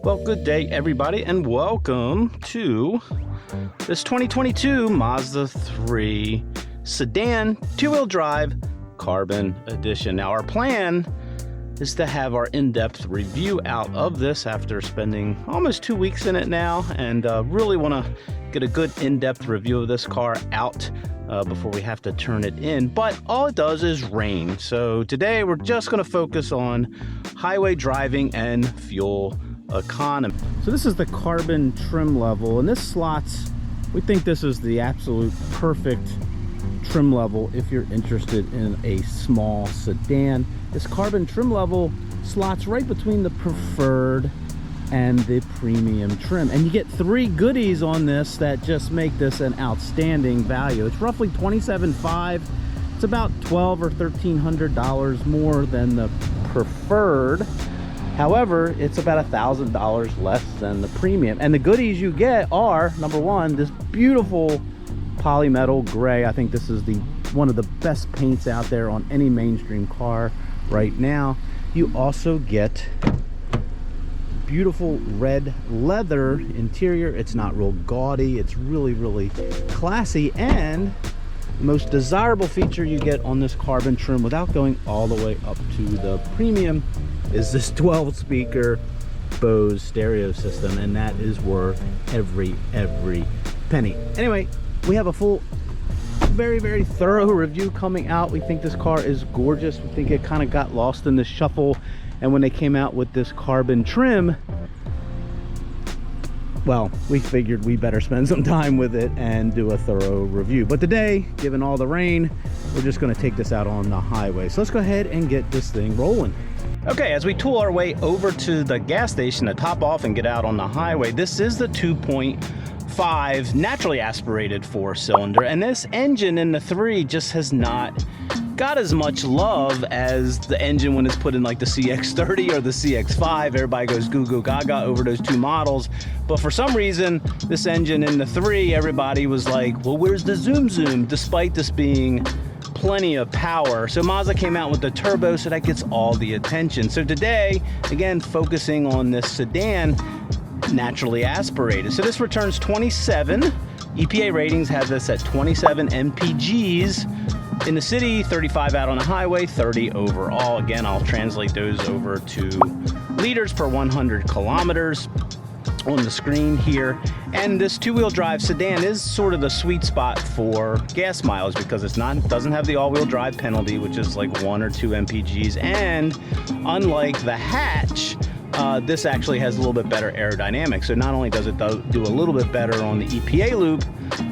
Well, good day everybody, and welcome to this 2022 Mazda 3 Sedan two-wheel drive carbon edition. Now our plan is to have our in-depth review out of this after spending almost 2 weeks in it now, and really want to get a good in-depth review of this car out before we have to turn it in. But all it does is rain. So today we're just going to focus on highway driving and fuel economy. So this is the carbon trim level, and this slots, we think this is the absolute perfect trim level if you're interested in a small sedan. This carbon trim level slots right between the preferred and the premium trim, and you get 3 goodies on this that just make this an outstanding value. It's roughly $27,500. It's about $1,200 or $1,300 more than the preferred. However, it's about $1,000 less than the premium. And the goodies you get are, number one, this beautiful polymetal gray. I think this is one of the best paints out there on any mainstream car right now. You also get beautiful red leather interior. It's not real gaudy. It's really classy. And the most desirable feature you get on this carbon trim without going all the way up to the premium is this 12-speaker Bose stereo system, and that is worth every penny. Anyway, we have a full, very thorough review coming out. We think this car is gorgeous. We think it kind of got lost in the shuffle, and when they came out with this carbon trim, well, we figured we better spend some time with it and do a thorough review. But today, given all the rain, we're just going to take this out on the highway. So let's go ahead and get this thing rolling. Okay, as we tool our way over to the gas station to top off and get out on the highway, this is the 2.5 naturally aspirated 4-cylinder, and this engine in the 3 just has not got as much love as the engine when it's put in like the CX-30 or the CX-5. Everybody goes goo goo gaga over those 2 models, but for some reason this engine in the 3, everybody was like, well, where's the zoom, despite this being plenty of power. So Mazda came out with the turbo, so that gets all the attention. So today, again, focusing on this sedan, naturally aspirated. So this returns 27. EPA ratings have this at 27 mpgs in the city, 35 out on the highway, 30 overall. Again, I'll translate those over to liters per 100 kilometers on the screen here. And this two-wheel drive sedan is sort of the sweet spot for gas mileage because doesn't have the all-wheel drive penalty, which is like 1 or 2 mpgs, and unlike the hatch, this actually has a little bit better aerodynamics. So not only does it do a little bit better on the EPA loop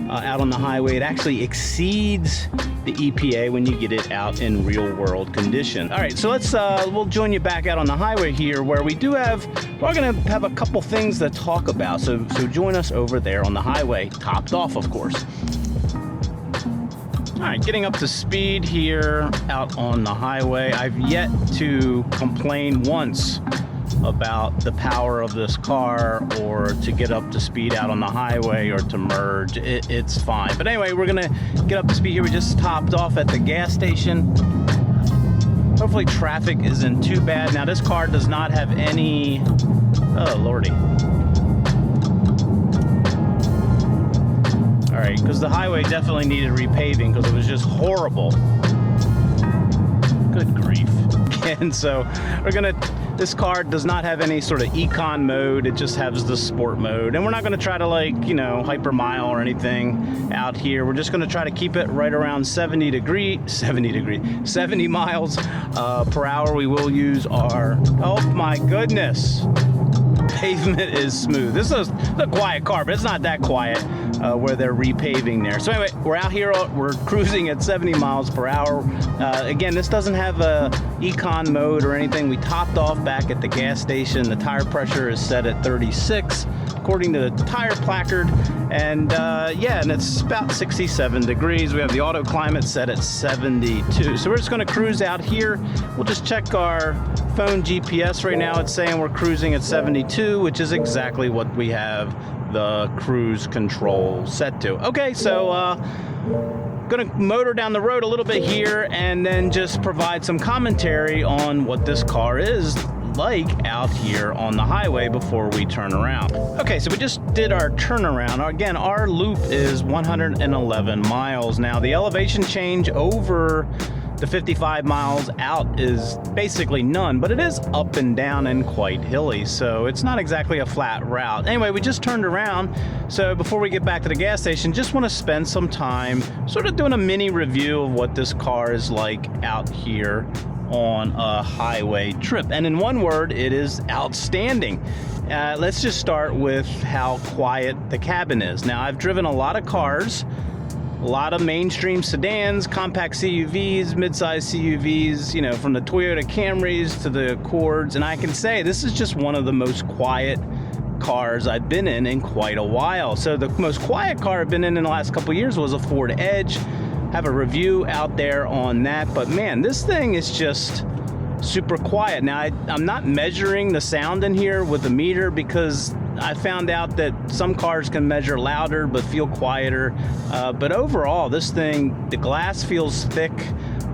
out on the highway, it actually exceeds the EPA when you get it out in real world condition. All right, so we'll join you back out on the highway here, where we're gonna have a couple things to talk about. So join us over there on the highway, topped off, of course. All right, getting up to speed here out on the highway. I've yet to complain once about the power of this car, or to get up to speed out on the highway, or to merge. It's fine. But anyway, we're gonna get up to speed here. We just topped off at the gas station. Hopefully traffic isn't too bad. Now this car does not have any, oh lordy. All right, because the highway definitely needed repaving because it was just horrible. Good grief. And so this car does not have any sort of econ mode. It just has the sport mode. And we're not going to try to, like, hyper mile or anything out here. We're just going to try to keep it right around 70 miles per hour. We will use our, oh my goodness, pavement is smooth. This is a quiet car, but it's not that quiet where they're repaving there. So anyway, we're out here, we're cruising at 70 miles per hour. Again, this doesn't have a econ mode or anything. We topped off back at the gas station. The tire pressure is set at 36 according to the tire placard, and yeah, and it's about 67 degrees. We have the auto climate set at 72. So we're just going to cruise out here. We'll just check our phone GPS right now. It's saying we're cruising at 72, which is exactly what we have the cruise control set to. Okay, so gonna motor down the road a little bit here and then just provide some commentary on what this car is like out here on the highway before we turn around. Okay, so we just did our turnaround. Again, our loop is 111 miles. Now, the elevation change over the 55 miles out is basically none, but it is up and down and quite hilly, so it's not exactly a flat route. Anyway, we just turned around, so before we get back to the gas station, just want to spend some time sort of doing a mini review of what this car is like out here on a highway trip. And in one word, it is outstanding. Let's just start with how quiet the cabin is. Now, I've driven a lot of cars, a lot of mainstream sedans, compact CUVs, midsize CUVs, you know, from the Toyota Camrys to the Accords, and I can say this is just one of the most quiet cars I've been in quite a while. So the most quiet car I've been in the last couple of years was a Ford Edge. Have a review out there on that, but man, this thing is just super quiet. Now, I'm not measuring the sound in here with the meter because I found out that some cars can measure louder but feel quieter, but overall this thing, the glass feels thick,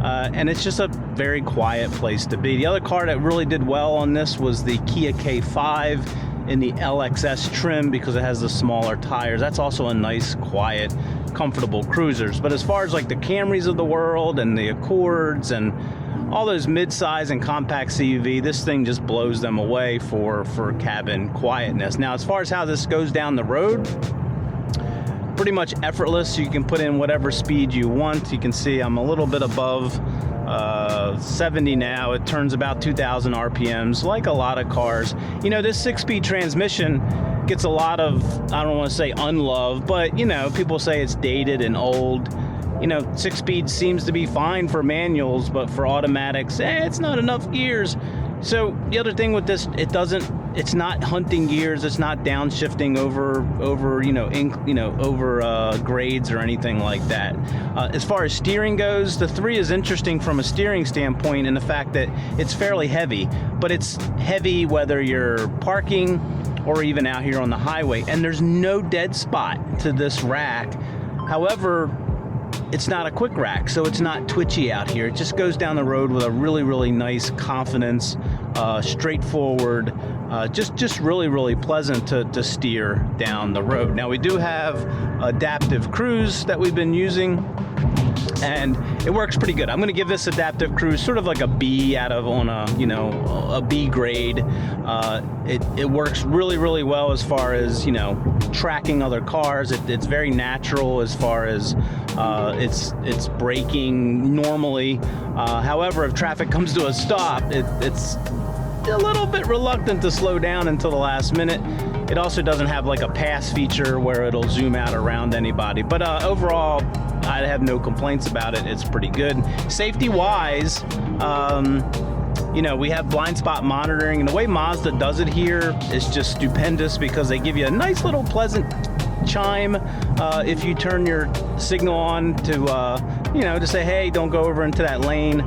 and it's just a very quiet place to be. The other car that really did well on this was the Kia K5 in the LXS trim because it has the smaller tires. That's also a nice, quiet, comfortable cruisers. But as far as like the Camrys of the world and the Accords and all those mid-size and compact CUV, this thing just blows them away for cabin quietness. Now, as far as how this goes down the road, pretty much effortless. You can put in whatever speed you want. You can see I'm a little bit above 70 now. It turns about 2,000 RPMs, like a lot of cars. You know, this 6-speed transmission gets a lot of, I don't want to say unloved, but, you know, people say it's dated and old. You know, 6-speed seems to be fine for manuals, but for automatics, it's not enough gears. So the other thing with this, it's not hunting gears, it's not downshifting over grades or anything like that. As far as steering goes, the 3 is interesting from a steering standpoint in the fact that it's fairly heavy, but it's heavy whether you're parking or even out here on the highway, and there's no dead spot to this rack. However, it's not a quick rack, so it's not twitchy out here. It just goes down the road with a really, really nice confidence, straightforward, just really, really pleasant to steer down the road. Now, we do have adaptive cruise that we've been using, and it works pretty good. I'm going to give this adaptive cruise sort of like a B out of on a B grade. It works really, really well as far as, you know, tracking other cars. It's very natural as far as it's braking normally. However, if traffic comes to a stop, it's a little bit reluctant to slow down until the last minute. It also doesn't have like a pass feature where it'll zoom out around anybody. But overall, I have no complaints about it. It's pretty good. Safety wise, you know, we have blind spot monitoring, and the way Mazda does it here is just stupendous because they give you a nice little pleasant chime if you turn your signal on to say, hey, don't go over into that lane.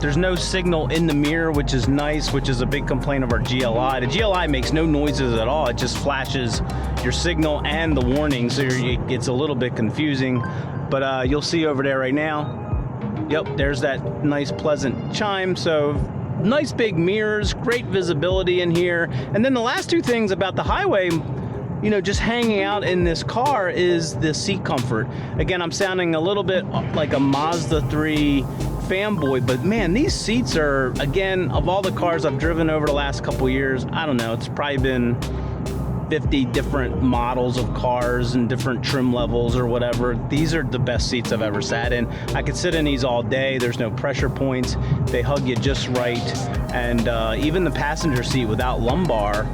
There's no signal in the mirror, which is nice, which is a big complaint of our GLI. The GLI makes no noises at all. It just flashes your signal and the warning, so it's a little bit confusing. But you'll see over there right now, yep, there's that nice pleasant chime. So nice big mirrors, great visibility in here. And then the last 2 things about the highway, you know, just hanging out in this car is the seat comfort. Again, I'm sounding a little bit like a Mazda 3 fanboy, but man, these seats are, again, of all the cars I've driven over the last couple years, I don't know, it's probably been 50 different models of cars and different trim levels or whatever. These are the best seats I've ever sat in. I could sit in these all day. There's no pressure points. They hug you just right. And even the passenger seat without lumbar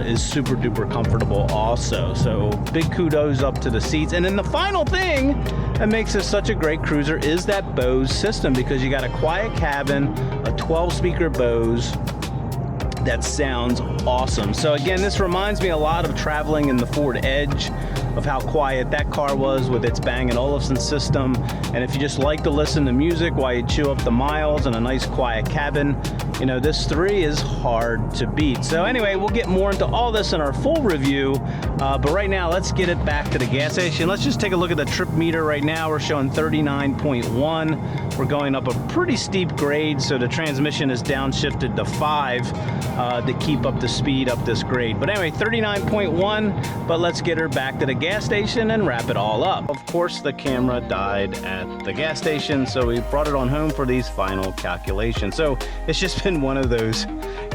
is super duper comfortable also. So big kudos up to the seats. And then the final thing that makes this such a great cruiser is that Bose system, because you got a quiet cabin, a 12-speaker Bose that sounds awesome. So again, this reminds me a lot of traveling in the Ford Edge, of how quiet that car was with its Bang & Olufsen system. And if you just like to listen to music while you chew up the miles in a nice quiet cabin, you know, this 3 is hard to beat. So anyway, we'll get more into all this in our full review, but right now let's get it back to the gas station. Let's just take a look at the trip meter right now. We're showing 39.1. We're going up a pretty steep grade, so the transmission is downshifted to 5 to keep up the speed up this grade. But anyway, 39.1, but let's get her back to the gas station and wrap it all up. Of course, the camera died at the gas station, so we brought it on home for these final calculations. So it's just been one of those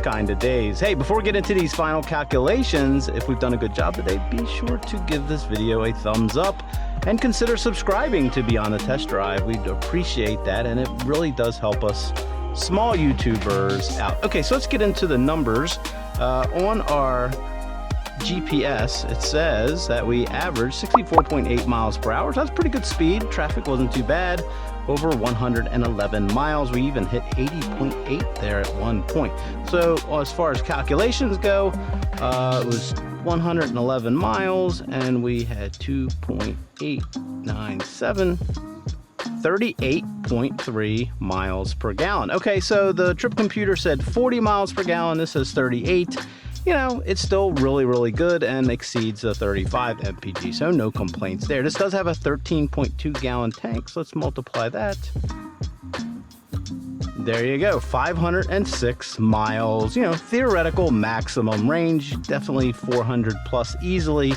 kind of days. Hey, before we get into these final calculations, if we've done a good job today, be sure to give this video a thumbs up and consider subscribing to be on the test drive. We'd appreciate that, and it really does help us small YouTubers out. Okay, so let's get into the numbers. On our GPS, it says that we averaged 64.8 miles per hour. So that's pretty good speed. Traffic wasn't too bad. Over 111 miles. We even hit 80.8 there at one point. So as far as calculations go, it was 111 miles and we had 2.897, 38.3 miles per gallon. Okay, so the trip computer said 40 miles per gallon. This says 38. You know, it's still really, really good and exceeds the 35 mpg, so no complaints there. This does have a 13.2 gallon tank, so let's multiply that. There you go, 506 miles, you know, theoretical maximum range, definitely 400 plus easily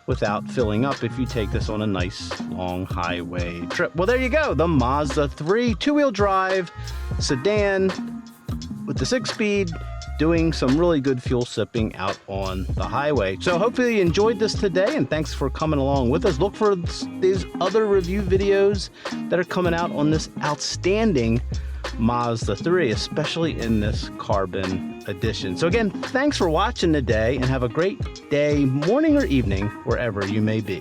without filling up if you take this on a nice long highway trip. Well, there you go, the Mazda 3 two-wheel drive sedan with the 6-speed, doing some really good fuel sipping out on the highway. So hopefully you enjoyed this today, and thanks for coming along with us. Look for these other review videos that are coming out on this outstanding Mazda 3, especially in this carbon edition. So again, thanks for watching today, and have a great day, morning or evening, wherever you may be.